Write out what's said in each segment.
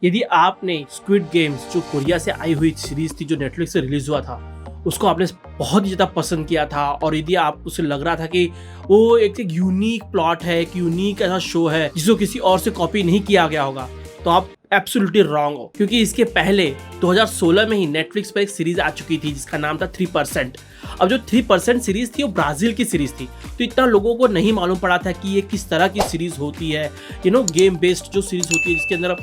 यदि आपने squid games जो कोरिया से आई हुई सीरीज थी जो नेटफ्लिक्स से रिलीज हुआ था उसको आपने बहुत ही ज़्यादा पसंद किया था और यदि आप उसे लग रहा था कि वो एक यूनिक प्लॉट है, एक यूनिक ऐसा शो है जिसको किसी और से कॉपी नहीं किया गया होगा, तो आप एब्सोल्युटली रॉन्ग हो। क्योंकि इसके पहले 2016 में ही नेटफ्लिक्स पर एक सीरीज आ चुकी थी जिसका नाम था 3%। अब जो 3% सीरीज थी वो ब्राजील की सीरीज थी, तो इतना लोगों को नहीं मालूम पड़ा था कि ये किस तरह की सीरीज होती है। गेम बेस्ड जो सीरीज होती है जिसके अंदर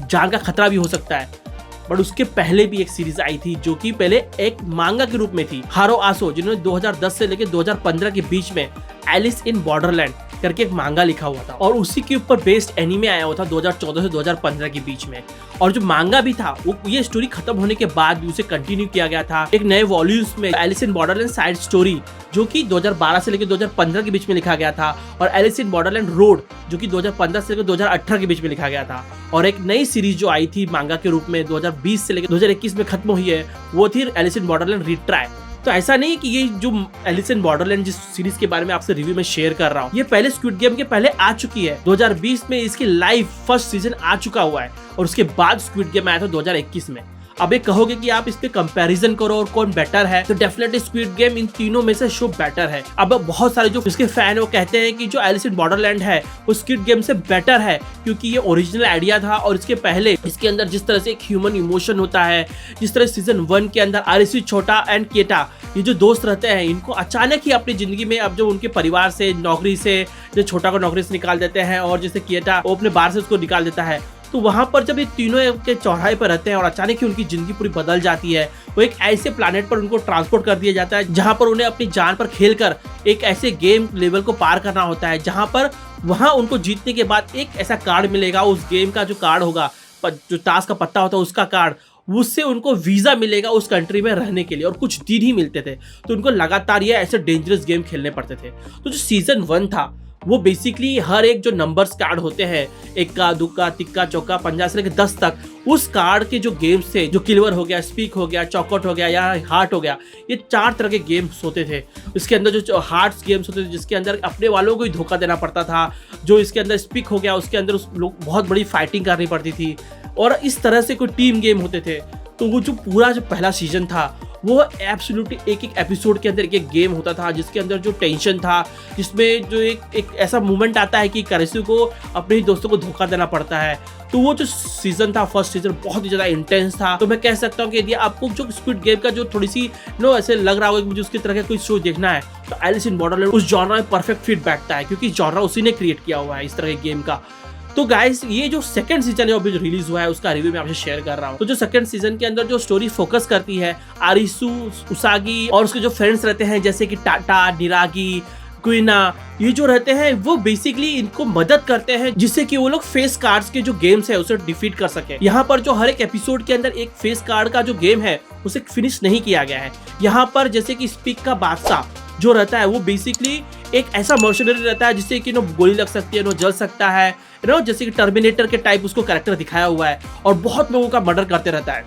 जान का खतरा भी हो सकता है। बट उसके पहले भी एक सीरीज आई थी जो कि पहले एक मांगा के रूप में थी, हारो आसो, जिन्होंने 2010 से लेकर 2015 के बीच में एलिस इन बॉर्डरलैंड करके एक मांगा लिखा हुआ था और उसी के ऊपर बेस्ड एनीमे आया हुआ था 2014 से 2015 के बीच में। और जो मांगा भी था वो ये स्टोरी खत्म होने के बाद भी उसे कंटिन्यू किया गया था एक नए वॉल्यूम्स में, Alice in Borderland side story जो कि 2012 से लेकर 2015 के बीच में लिखा गया था, और एलिस इन बॉर्डरलैंड रोड जो कि 2015 से लेकर 2018 के बीच में लिखा गया था। और एक नई सीरीज जो आई थी मांगा के रूप में 2020 से लेकर 2021 में खत्म हुई है वो थी एलिस इन बॉर्डरलैंड रीट्राई। तो ऐसा नहीं कि ये जो एलिस इन बॉर्डरलैंड जिस सीरीज के बारे में आपसे रिव्यू में शेयर कर रहा हूँ ये पहले स्क्विड गेम के पहले आ चुकी है। 2020 में इसकी लाइव फर्स्ट सीजन आ चुका हुआ है और उसके बाद स्क्विड गेम आया था 2021 में। अब ये कहोगे कि आप इस पे कंपैरिजन करो और कौन बेटर है, तो डेफिनेटली स्क्विड गेम इन तीनों में से शो बेटर है। अब बहुत सारे जो इसके फैन है वो कहते हैं कि जो एलिस इन बॉर्डरलैंड है वो स्क्विड गेम से बेटर है क्योंकि ये ओरिजिनल आइडिया था और इसके पहले इसके अंदर जिस तरह से एक ह्यूमन इमोशन होता है, जिस तरह सीजन 1 के अंदर आरिसी, छोटा एंड केटा ये जो दोस्त रहते हैं इनको अचानक ही अपनी जिंदगी में अब जो उनके परिवार से, नौकरी से, जो छोटा को नौकरी से निकाल देते हैं और जैसे केटा वो अपने बाहर से उसको निकाल देता है, तो वहां पर जब ये तीनों के चौराहे पर रहते हैं और अचानक ही उनकी जिंदगी पूरी बदल जाती है, वो एक ऐसे प्लैनेट पर उनको ट्रांसपोर्ट कर दिया जाता है जहां पर उन्हें अपनी जान पर खेलकर एक ऐसे गेम लेवल को पार करना होता है जहां पर वहां उनको जीतने के बाद एक ऐसा कार्ड मिलेगा, उस गेम का जो कार्ड होगा, जो टास्क का पत्ता होता है उसका कार्ड, उससे उनको वीजा मिलेगा उस कंट्री में रहने के लिए और कुछ दिन ही मिलते थे। तो उनको लगातार ये ऐसे डेंजरस गेम खेलने पड़ते थे। तो जो सीजन 1 था वो बेसिकली हर एक जो नंबर्स कार्ड होते हैं, इक्का, दुक्का, तिक्का, चौका, पंजा से लेकर 10 तक, उस कार्ड के जो गेम्स थे, जो किलवर हो गया, स्पीक हो गया, चौकट हो गया या हार्ट हो गया, ये 4 तरह के गेम्स होते थे। इसके अंदर जो हार्ट्स गेम्स होते थे जिसके अंदर अपने वालों को ही धोखा देना पड़ता था, जो इसके अंदर स्पीक हो गया उसके अंदर उस लोग बहुत बड़ी फाइटिंग करनी पड़ती थी, और इस तरह से कोई टीम गेम होते थे। तो वो जो पूरा जो पहला सीजन था वो एब्सोल्युटली एक एक एपिसोड के अंदर एक गेम होता था जिसके अंदर जो टेंशन था, जिसमें जो एक ऐसा मोमेंट आता है कि कैरेसू को अपने ही दोस्तों को धोखा देना पड़ता है। तो वो जो सीजन था, फर्स्ट सीजन बहुत ही ज़्यादा इंटेंस था। तो मैं कह सकता हूँ कि यदि आपको जो स्क्विड गेम का जो थोड़ी सी ऐसे लग रहा होगा कि मुझे उसकी तरह का कोई शो देखना है, तो एलिस इन बॉर्डरलैंड उस जॉनरा में परफेक्ट फिट बैठता है क्योंकि जॉनरा उसी ने क्रिएट किया हुआ है इस तरह के गेम का। तो गाइस ये जो सेकंड सीजन है अभी जो रिलीज हुआ है उसका रिव्यू मैं आपसे शेयर कर रहा हूँ। तो जो सेकंड सीजन के अंदर जो स्टोरी फोकस करती है आरिसू, उसागी और उसके जो फ्रेंड्स रहते हैं जैसे कि टाटा, निरागी, क्विना, ये जो रहते हैं वो बेसिकली इनको मदद करते हैं जिससे कि वो लोग फेस कार्ड्स के जो गेम्स है उसे डिफीट कर सके। यहाँ पर जो हर एक एपिसोड के अंदर एक फेस कार्ड का जो गेम है उसे फिनिश नहीं किया गया है। यहाँ पर जैसे कि स्पीक का बादशाह जो रहता है वो बेसिकली एक ऐसा मर्सनरी रहता है जिससे कि गोली लग सकती है, जल सकता है, जैसे कि टर्मिनेटर के टाइप उसको कैरेक्टर दिखाया हुआ है और बहुत लोगों का मर्डर करते रहता है।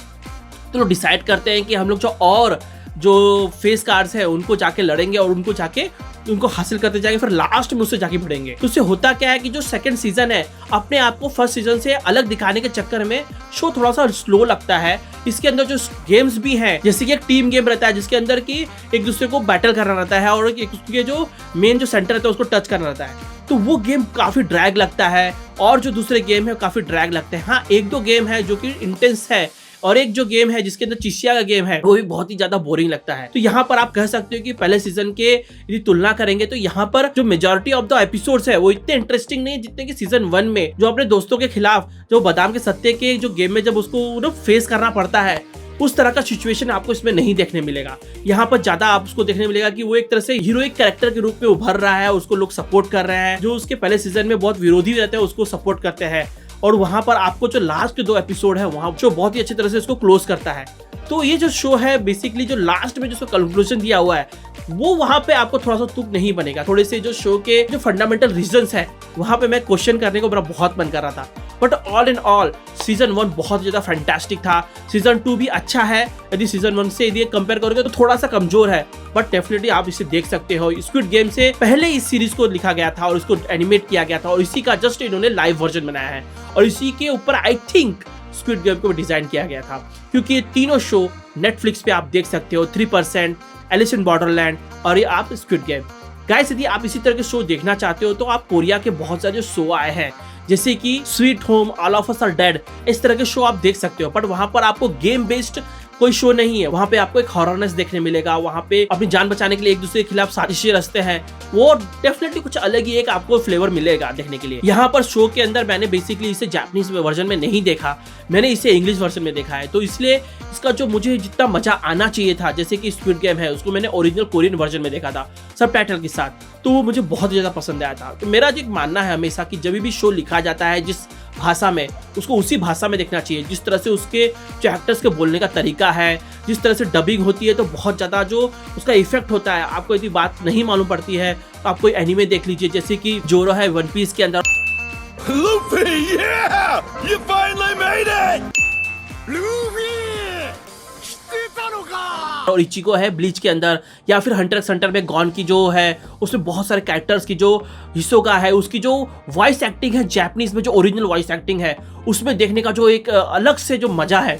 तो लोग डिसाइड करते हैं कि हम लोग जो फेस कार्ड्स है उनको जाके लड़ेंगे और उनको हासिल करते जाएंगे, फिर लास्ट में उससे जाके भिड़ेंगे। तो उससे होता क्या है कि जो सेकंड सीजन है अपने आप को फर्स्ट सीजन से अलग दिखाने के चक्कर में शो थोड़ा सा स्लो लगता है। इसके अंदर जो गेम्स भी हैं जैसे कि एक टीम गेम रहता है जिसके अंदर की एक दूसरे को बैटल करना रहता है और एक उसके जो मेन जो सेंटर रहता है उसको टच करना रहता है, तो वो गेम काफी ड्रैग लगता है और जो दूसरे गेम है काफी ड्रैग लगते हैं। हाँ, एक दो गेम है जो कि इंटेंस है और एक जो गेम है जिसके अंदर चिसिया का गेम है वो भी बहुत ही ज्यादा बोरिंग लगता है। तो यहाँ पर आप कह सकते हो कि पहले सीजन के यदि तुलना करेंगे तो यहाँ पर जो मेजॉरिटी ऑफ द एपिसोड्स है वो इतने इंटरेस्टिंग नहीं जितने कि सीजन 1 में जो अपने दोस्तों के खिलाफ जो बादाम के सत्ते के जो गेम में जब उसको फेस करना पड़ता है उस तरह का सिचुएशन आपको इसमें नहीं देखने मिलेगा। यहाँ पर ज्यादा आप उसको देखने मिलेगा कि वो एक तरह से हीरोइक कैरेक्टर के रूप में उभर रहा है, उसको लोग सपोर्ट कर रहे हैं, जो उसके पहले सीजन में बहुत विरोधी रहते हैं उसको सपोर्ट करते हैं, और वहां पर आपको जो लास्ट के 2 एपिसोड है वहां जो बहुत ही अच्छी तरह से इसको क्लोज करता है। तो ये जो शो है बेसिकली जो लास्ट में जिसको कंक्लूजन दिया हुआ है वो वहां पे आपको थोड़ा सा तुक नहीं बनेगा। थोड़े से जो शो के जो फंडामेंटल रीजंस है वहां पे मैं क्वेश्चन करने को मेरा बहुत मन कर रहा था। But all in all season 1 बहुत ज्यादा फैंटास्टिक था। सीजन 2 भी अच्छा है, यदि सीजन 1 से यदि कंपेयर करोगे तो थोड़ा सा कमजोर है, बट डेफिनेटली आप इसे देख सकते हो। स्क्विड गेम से पहले इस सीरीज को लिखा गया था और इसको एनिमेट किया गया था और इसी का जस्ट इन्होंने लाइव वर्जन बनाया है और इसी के ऊपर आई थिंक स्क्विड गेम को डिजाइन किया गया था, क्योंकि ये तीनों शो नेटफ्लिक्स पे आप देख सकते हो, 3%, एलिस इन बॉर्डरलैंड और ये आप स्क्विड गेम। गाइस यदि आप इसी तरह के शो देखना चाहते हो तो आप कोरिया के बहुत सारे शो आए हैं, जैसे कि sweet home, all of us are dead, इस तरह के शो आप देख सकते हो। बट वहां पर आपको गेम बेस्ड कोई शो नहीं है, वहां पे आपको एक हॉररनेस देखने मिलेगा, वहां पे अपनी जान बचाने के लिए एक दूसरे के खिलाफ साजिशें रचते हैं, वो डेफिनेटली कुछ अलग ही एक आपको फ्लेवर मिलेगा देखने के लिए। यहाँ पर शो के अंदर मैंने बेसिकली इसे जापानीज वर्जन में नहीं देखा, मैंने इसे इंग्लिश वर्जन में देखा है, तो इसलिए इसका जो मुझे जितना मजा आना चाहिए था, जैसे कि स्क्विड गेम है उसको मैंने ओरिजिनल कोरियन वर्जन में देखा था सबटाइटल के साथ, तो वो मुझे बहुत ज्यादा पसंद आया था। तो मेरा जो एक मानना है हमेशा कि जब भी शो लिखा जाता है जिस भाषा में, उसको उसी भाषा में देखना चाहिए, जिस तरह से उसके जो एक्टर्स के बोलने का तरीका है, जिस तरह से डबिंग होती है, तो बहुत ज़्यादा जो उसका इफेक्ट होता है। आपको यदि बात नहीं मालूम पड़ती है तो आप कोई एनीमे देख लीजिए, जैसे कि जोरो है वन पीस के अंदर, Luffy, yeah! You finally made it! Luffy! और इचिको है ब्लीच के अंदर, या फिर हंटर एक्स हंटर में गॉन की जो है उसमें बहुत सारे कैरेक्टर्स की जो हिस्सों का है, उसकी जो वॉइस एक्टिंग है जापानीज में, जो ओरिजिनल वॉइस एक्टिंग है उसमें देखने का जो एक अलग से जो मजा है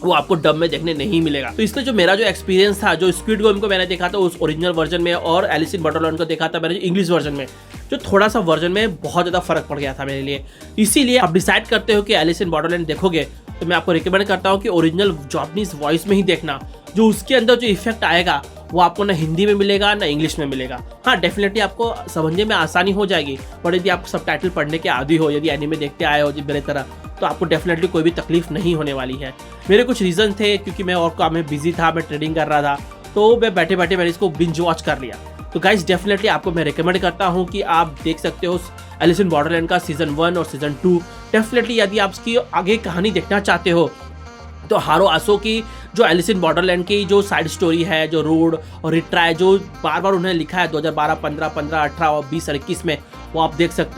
वो आपको डब में देखने नहीं मिलेगा। तो इसलिए जो मेरा जो एक्सपीरियंस था, जो स्क्विड गेम को मैंने देखा था उस ओरिजिनल वर्जन में, और एलिस इन बॉर्डरलैंड को देखा था मैंने इंग्लिश वर्जन में, जो थोड़ा सा वर्जन में बहुत ज़्यादा फर्क पड़ गया था मेरे लिए। इसीलिए आप डिसाइड करते हो कि एलिस इन बॉर्डरलैंड देखोगे तो मैं आपको रिकमेंड करता हूँ कि ओरिजिनल जापानीज वॉइस में ही देखना, जो उसके अंदर जो इफेक्ट आएगा वो आपको ना हिंदी में मिलेगा ना इंग्लिश में मिलेगा। हाँ डेफिनेटली आपको समझने में आसानी हो जाएगी, पर यदि आप सबटाइटल पढ़ने के आदी हो, यदि एनीमे देखते आए हो जी मेरे तरह, तो आपको डेफिनेटली कोई भी तकलीफ नहीं होने वाली है। मेरे कुछ रीज़न थे, क्योंकि मैं और काम में बिजी था, मैं ट्रेडिंग कर रहा था, तो मैं बैठे बैठे मैंने इसको बिंज वॉच कर लिया। तो गाइस डेफिनेटली आपको मैं रिकमेंड करता हूँ कि आप देख सकते हो एलिस इन बॉर्डरलैंड का सीजन 1 और सीजन 2। डेफिनेटली यदि आप इसकी आगे कहानी देखना चाहते हो तो हारो आसो की जो एलिस इन बॉर्डरलैंड की जो साइड स्टोरी है, जो रोड और रिट्राई जो बार बार उन्होंने लिखा है 2012, 15, 15, 18 और 20 और 21 में, वो आप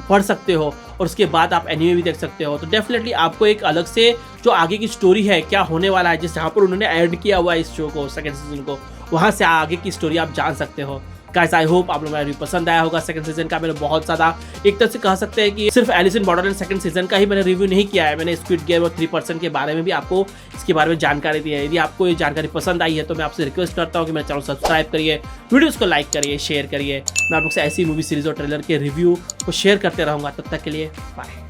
पढ़ सकते हो, और उसके बाद आप एनीमे भी देख सकते हो। तो डेफिनेटली आपको एक अलग से जो आगे की स्टोरी है, क्या होने वाला है, जिस जहाँ पर उन्होंने ऐड किया हुआ है इस शो को, सेकंड सीजन को, वहाँ से आगे की स्टोरी आप जान सकते हो। गाइस आई होप आप लोगों को रिव्यू पसंद आया होगा सेकंड सीजन का। मैंने बहुत ज़्यादा एक तरह से कह सकते हैं कि सिर्फ Alice in Borderland second season का ही मैंने रिव्यू नहीं किया है, मैंने स्क्विड गेम और 3% के बारे में भी आपको इसके बारे में जानकारी दी है। यदि आपको ये जानकारी पसंद आई है तो मैं आपसे रिक्वेस्ट करता हूँ कि मेरे चैनल सब्सक्राइब करिए, वीडियोज़ को लाइक करिए, शेयर करिए। मैं आप लोग से ऐसी मूवी सीरीज और ट्रेलर के रिव्यू को शेयर करते रहूँगा। तब तक के लिए बाय।